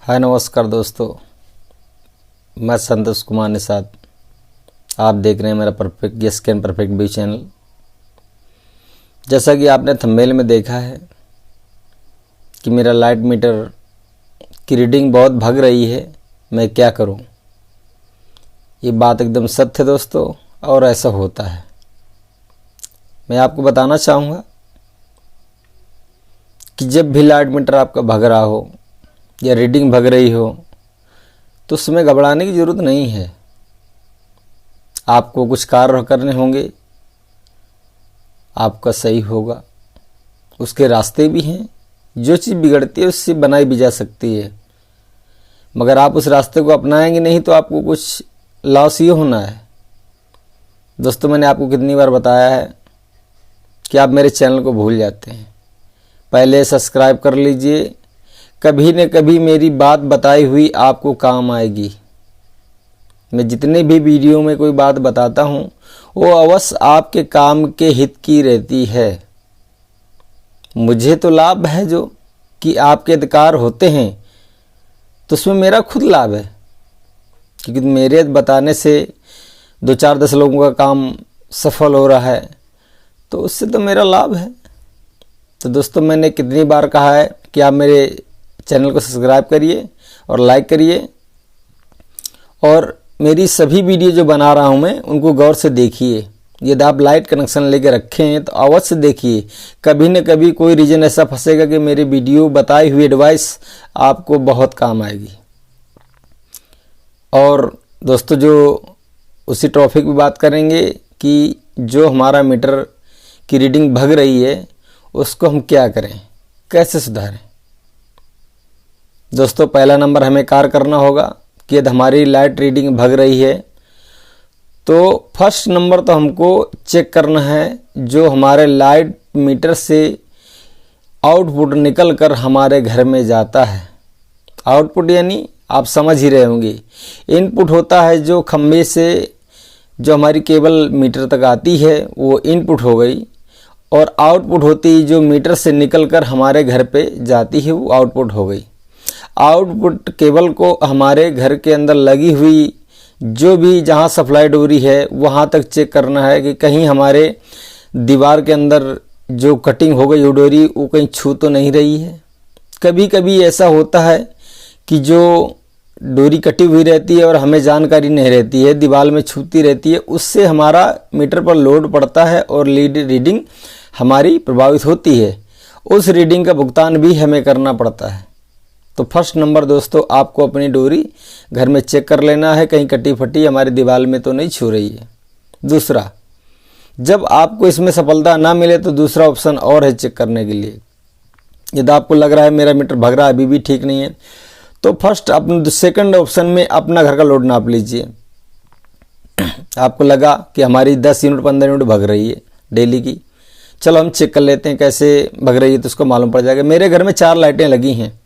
हाय नमस्कार दोस्तों, मैं संतोष कुमार निषाद। आप देख रहे हैं मेरा perfect scan perfect view channel. जैसा कि आपने थंबनेल में देखा है कि मेरा लाइट मीटर की रीडिंग बहुत भाग रही है, मैं क्या करूं। ये बात एकदम सत्य है दोस्तों, और ऐसा होता है। मैं आपको बताना चाहूँगा कि जब भी लाइट मीटर आपका भाग रहा हो या रीडिंग भाग रही हो तो उसमें घबराने की ज़रूरत नहीं है। आपको कुछ कार्य करने होंगे, आपका सही होगा, उसके रास्ते भी हैं। जो चीज़ बिगड़ती है उससे बनाई भी जा सकती है, मगर आप उस रास्ते को अपनाएंगे नहीं तो आपको कुछ लॉस ही होना है। दोस्तों, मैंने आपको कितनी बार बताया है कि आप मेरे चैनल को भूल जाते हैं। पहले सब्सक्राइब कर लीजिए, कभी न कभी मेरी बात बताई हुई आपको काम आएगी। मैं जितने भी वीडियो में कोई बात बताता हूँ वो अवश्य आपके काम के हित की रहती है। मुझे तो लाभ है जो कि आपके अधिकार होते हैं, तो उसमें मेरा खुद लाभ है, क्योंकि मेरे बताने से 2-4-10 लोगों का काम सफल हो रहा है, तो उससे तो मेरा लाभ है। तो दोस्तों, मैंने कितनी बार कहा है कि आप मेरे चैनल को सब्सक्राइब करिए और लाइक करिए, और मेरी सभी वीडियो जो बना रहा हूं मैं उनको गौर से देखिए। यदि आप लाइट कनेक्शन लेके रखे हैं तो अवश्य देखिए, कभी न कभी कोई रीजन ऐसा फंसेगा कि मेरी वीडियो बताई हुई एडवाइस आपको बहुत काम आएगी। और दोस्तों, जो उसी टॉपिक पे बात करेंगे कि जो हमारा मीटर की रीडिंग भाग रही है उसको हम क्या करें, कैसे सुधारें। दोस्तों, पहला नंबर हमें कार्य करना होगा कि यदि हमारी लाइट रीडिंग भाग रही है तो फर्स्ट नंबर तो हमको चेक करना है जो हमारे लाइट मीटर से आउटपुट निकल कर हमारे घर में जाता है। आउटपुट यानी आप समझ ही रहे होंगे, इनपुट होता है जो खंभे से जो हमारी केबल मीटर तक आती है वो इनपुट हो गई, और आउटपुट होती जो मीटर से निकल कर हमारे घर पे जाती है वो आउटपुट हो गई। आउटपुट केबल को हमारे घर के अंदर लगी हुई जो भी जहाँ सप्लाई डोरी है वहाँ तक चेक करना है कि कहीं हमारे दीवार के अंदर जो कटिंग हो गई वो डोरी वो कहीं छू तो नहीं रही है। कभी कभी ऐसा होता है कि जो डोरी कटी हुई रहती है और हमें जानकारी नहीं रहती है, दीवार में छूती रहती है, उससे हमारा मीटर पर लोड पड़ता है और रीडिंग हमारी प्रभावित होती है। उस रीडिंग का भुगतान भी हमें करना पड़ता है। तो फर्स्ट नंबर दोस्तों, आपको अपनी डोरी घर में चेक कर लेना है, कहीं कटी फटी हमारी दीवार में तो नहीं छू रही है। दूसरा, जब आपको इसमें सफलता ना मिले तो दूसरा ऑप्शन और है चेक करने के लिए। यदि आपको लग रहा है मेरा मीटर भाग रहा है अभी भी ठीक नहीं है, तो फर्स्ट अपने सेकंड ऑप्शन में अपना घर का लोड नाप लीजिए। आपको लगा कि हमारी 10 यूनिट 15 यूनिट भाग रही है डेली की, चलो हम चेक कर लेते हैं कैसे भाग रही है, तो उसको मालूम पड़ जाएगा। मेरे घर में 4 लाइटें लगी हैं,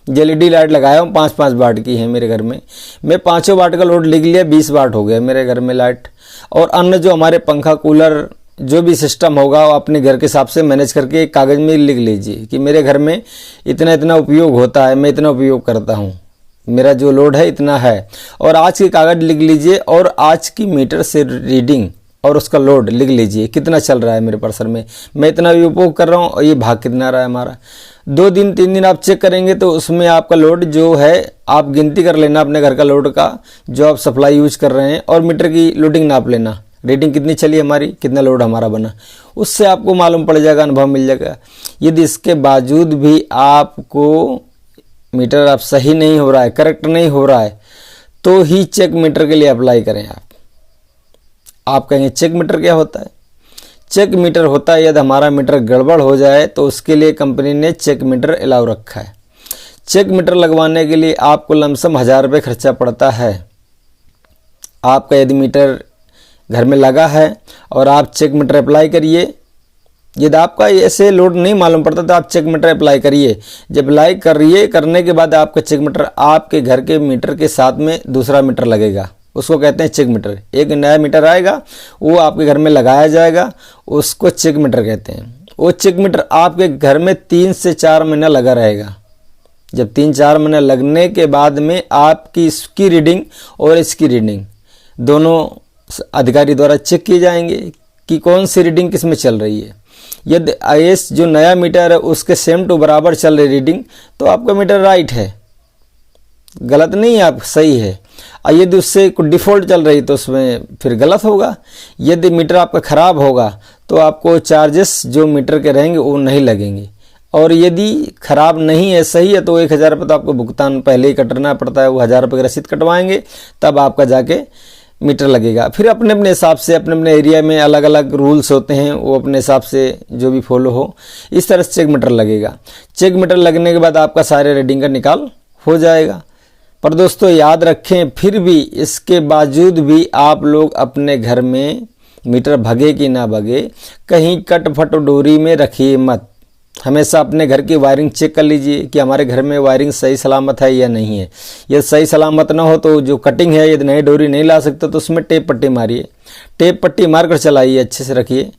LED लाइट लगाया हूँ, 5-5 वाट की है मेरे घर में। मैं 5 वाट का लोड लिख लिया, 20 वाट हो गया मेरे घर में लाइट। और अन्य जो हमारे पंखा कूलर जो भी सिस्टम होगा वो अपने घर के हिसाब से मैनेज करके एक कागज़ में लिख लीजिए कि मेरे घर में इतना इतना उपयोग होता है, मैं इतना उपयोग करता हूँ, मेरा जो लोड है इतना है। और आज की कागज़ लिख लीजिए और आज की मीटर से रीडिंग और उसका लोड लिख लीजिए कितना चल रहा है मेरे पर्सर में, मैं इतना भी उपयोग कर रहा हूँ और ये भाग कितना रहा है हमारा। 2 दिन 3 दिन आप चेक करेंगे तो उसमें आपका लोड जो है आप गिनती कर लेना अपने घर का लोड का जो आप सप्लाई यूज कर रहे हैं, और मीटर की लोडिंग नाप लेना, रीडिंग कितनी चली हमारी, कितना लोड हमारा बना, उससे आपको मालूम पड़ जाएगा, अनुभव मिल जाएगा। यदि इसके बावजूद भी आपको मीटर आप सही नहीं हो रहा है, करेक्ट नहीं हो रहा है, तो ही चेक मीटर के लिए अप्लाई करें। आप कहेंगे चेक मीटर क्या होता है? चेक मीटर होता है यदि हमारा मीटर गड़बड़ हो जाए तो उसके लिए कंपनी ने चेक मीटर अलाउ रखा है। चेक मीटर लगवाने के लिए आपको लमसम 1000 रुपये खर्चा पड़ता है। आपका यदि मीटर घर में लगा है और आप चेक मीटर अप्लाई करिए, यदि आपका ऐसे लोड नहीं मालूम पड़ता तो आप चेक मीटर अप्लाई करिए। जब अप्लाई करिए, करने के बाद आपका चेक मीटर आपके घर के मीटर के साथ में दूसरा मीटर लगेगा, उसको कहते हैं चेक मीटर। एक नया मीटर आएगा वो आपके घर में लगाया जाएगा, उसको चेक मीटर कहते हैं। वो चेक मीटर आपके घर में 3 से 4 महीना लगा रहेगा। जब 3-4 महीने लगने के बाद में आपकी इसकी रीडिंग और इसकी रीडिंग दोनों अधिकारी द्वारा चेक किए जाएंगे कि कौन सी रीडिंग किस में चल रही है। यदि IS जो नया मीटर है उसके सेम टू बराबर चल रही रीडिंग तो आपका मीटर राइट है, गलत नहीं है, आप सही है। और यदि उससे कोई डिफ़ॉल्ट चल रही तो उसमें फिर गलत होगा। यदि मीटर आपका ख़राब होगा तो आपको चार्जेस जो मीटर के रहेंगे वो नहीं लगेंगे, और यदि ख़राब नहीं है, सही है, तो 1000 रुपये तो आपको भुगतान पहले ही कटना पड़ता है। वो 1000 रुपये की रसीद कटवाएंगे तब आपका जाके मीटर लगेगा। फिर अपने अपने हिसाब से अपने अपने एरिया में अलग अलग रूल्स होते हैं, वो अपने हिसाब से जो भी फॉलो हो इस तरह से चेक मीटर लगेगा। चेक मीटर लगने के बाद आपका सारे रीडिंग का निकाल हो जाएगा। पर दोस्तों याद रखें, फिर भी इसके बावजूद भी आप लोग अपने घर में मीटर भगे कि ना भगे कहीं कट फट डोरी में रखिए मत। हमेशा अपने घर की वायरिंग चेक कर लीजिए कि हमारे घर में वायरिंग सही सलामत है या नहीं है। यदि सही सलामत ना हो तो जो कटिंग है, यदि नई डोरी नहीं ला सकते तो उसमें टेप पट्टी मारिए, टेप पट्टी मारकर चलाइए, अच्छे से रखिए।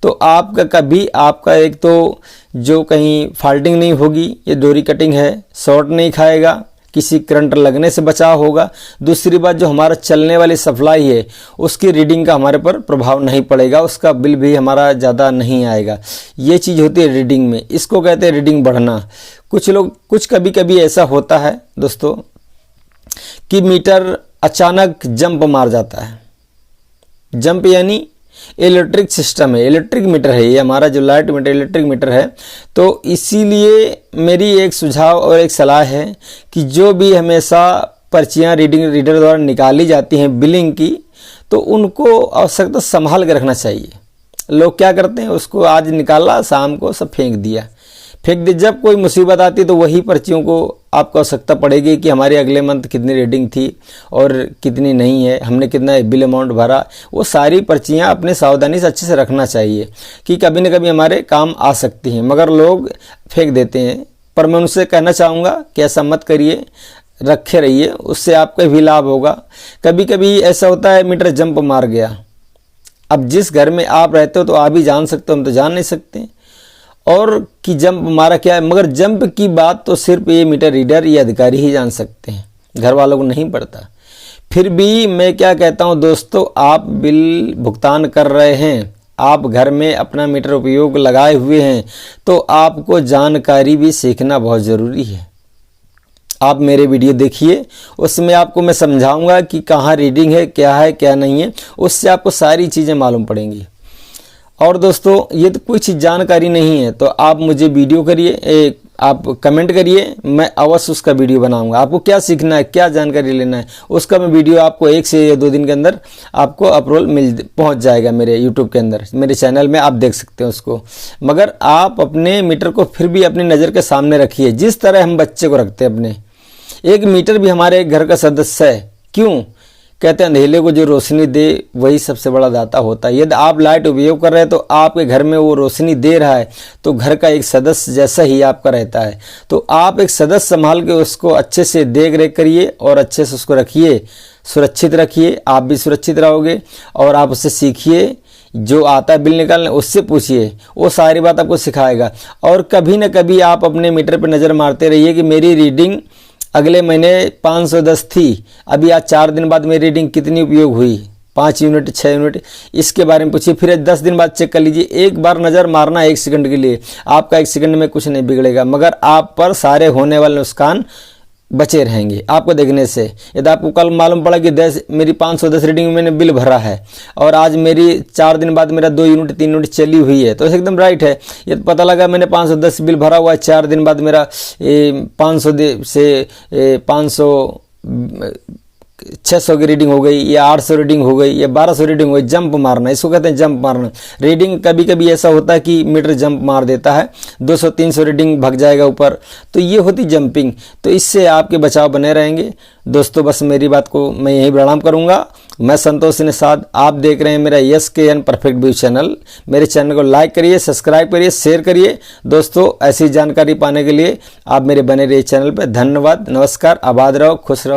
तो आपका कभी आपका एक तो जो कहीं फॉल्टिंग नहीं होगी, ये डोरी कटिंग है, शॉर्ट नहीं खाएगा, किसी करंट लगने से बचाव होगा। दूसरी बात, जो हमारा चलने वाली सप्लाई है उसकी रीडिंग का हमारे पर प्रभाव नहीं पड़ेगा, उसका बिल भी हमारा ज़्यादा नहीं आएगा। ये चीज़ होती है रीडिंग में, इसको कहते हैं रीडिंग बढ़ना। कुछ कभी कभी ऐसा होता है दोस्तों कि मीटर अचानक जंप मार जाता है। जंप यानी इलेक्ट्रिक सिस्टम है, इलेक्ट्रिक मीटर है ये हमारा जो लाइट मीटर इलेक्ट्रिक मीटर है। तो इसीलिए मेरी एक सुझाव और एक सलाह है कि जो भी हमेशा पर्चियाँ रीडर द्वारा निकाली जाती हैं बिलिंग की, तो उनको आवश्यकता संभाल के रखना चाहिए। लोग क्या करते हैं, उसको आज निकाला, शाम को सब फेंक दिया। जब कोई मुसीबत आती तो वही पर्चियों को आपको आवश्यकता पड़ेगी कि हमारे अगले मंथ कितनी रीडिंग थी और कितनी नहीं है, हमने कितना बिल अमाउंट भरा। वो सारी पर्चियाँ अपने सावधानी से अच्छे से रखना चाहिए कि कभी न कभी हमारे काम आ सकती हैं, मगर लोग फेंक देते हैं। पर मैं उनसे कहना चाहूँगा कि ऐसा मत करिए, रखे रहिए, उससे आपका भी लाभ होगा। कभी कभी ऐसा होता है मीटर जंप मार गया। अब जिस घर में आप रहते हो तो आप ही जान सकते हो, हम तो जान नहीं सकते और कि जंप मारा क्या है। मगर जंप की बात तो सिर्फ ये मीटर रीडर या अधिकारी ही जान सकते हैं, घर वालों को नहीं पड़ता। फिर भी मैं क्या कहता हूँ दोस्तों, आप बिल भुगतान कर रहे हैं, आप घर में अपना मीटर उपयोग लगाए हुए हैं, तो आपको जानकारी भी सीखना बहुत ज़रूरी है। आप मेरे वीडियो देखिए, उसमें आपको मैं समझाऊंगा कि कहाँ रीडिंग है क्या नहीं है, उससे आपको सारी चीज़ें मालूम पड़ेंगी। और दोस्तों ये तो कुछ जानकारी नहीं है तो आप मुझे वीडियो करिए, आप कमेंट करिए, मैं अवश्य उसका वीडियो बनाऊंगा। आपको क्या सीखना है, क्या जानकारी लेना है, उसका मैं वीडियो आपको 1 से 2 दिन के अंदर आपको अपलोड पहुंच जाएगा मेरे यूट्यूब के अंदर, मेरे चैनल में आप देख सकते हैं उसको। मगर आप अपने मीटर को फिर भी अपनी नज़र के सामने रखिए, जिस तरह हम बच्चे को रखते हैं अपने। एक मीटर भी हमारे एक घर का सदस्य है। क्यों कहते हैं, अंधेले को जो रोशनी दे वही सबसे बड़ा दाता होता है। यदि आप लाइट उपयोग कर रहे हैं तो आपके घर में वो रोशनी दे रहा है, तो घर का एक सदस्य जैसा ही आपका रहता है। तो आप एक सदस्य संभाल के उसको अच्छे से देख रेख करिए और अच्छे से उसको रखिए, सुरक्षित रखिए, आप भी सुरक्षित रहोगे। और आप उससे सीखिए, जो आता है बिल निकालने उससे पूछिए, वो सारी बात आपको सिखाएगा। और कभी न कभी आप अपने मीटर पर नज़र मारते रहिए कि मेरी रीडिंग अगले महीने 510 थी, अभी आज 4 दिन बाद मेरी रीडिंग कितनी उपयोग हुई, 5 यूनिट 6 यूनिट, इसके बारे में पूछिए। फिर 10 दिन बाद चेक कर लीजिए। एक बार नज़र मारना 1 सेकंड के लिए, आपका 1 सेकंड में कुछ नहीं बिगड़ेगा, मगर आप पर सारे होने वाले नुकसान बचे रहेंगे आपको देखने से। यदि आपको कल मालूम पड़ा कि मेरी 510 रीडिंग में मैंने बिल भरा है और आज मेरी 4 दिन बाद मेरा 2 यूनिट 3 यूनिट चली हुई है, तो एकदम राइट है। यदि पता लगा मैंने 510 बिल भरा हुआ है, 4 दिन बाद मेरा 500 से 600 की रीडिंग हो गई या 800 रीडिंग हो गई या 1200 रीडिंग हो गई, जंप मारना, इसको कहते हैं जंप मारना। रीडिंग कभी कभी ऐसा होता है कि मीटर जंप मार देता है, 200-300 रीडिंग भाग जाएगा ऊपर, तो ये होती जंपिंग। तो इससे आपके बचाव बने रहेंगे। दोस्तों बस मेरी बात को मैं यही प्रणाम करूंगा। मैं संतोष निषाद, आप देख रहे हैं मेरा SKN परफेक्ट व्यू चैनल। मेरे चैनल को लाइक करिए, सब्सक्राइब करिए, शेयर करिए। दोस्तों ऐसी जानकारी पाने के लिए आप मेरे बने रहिए चैनल पर। धन्यवाद, नमस्कार, आबाद रहो, खुश रहो।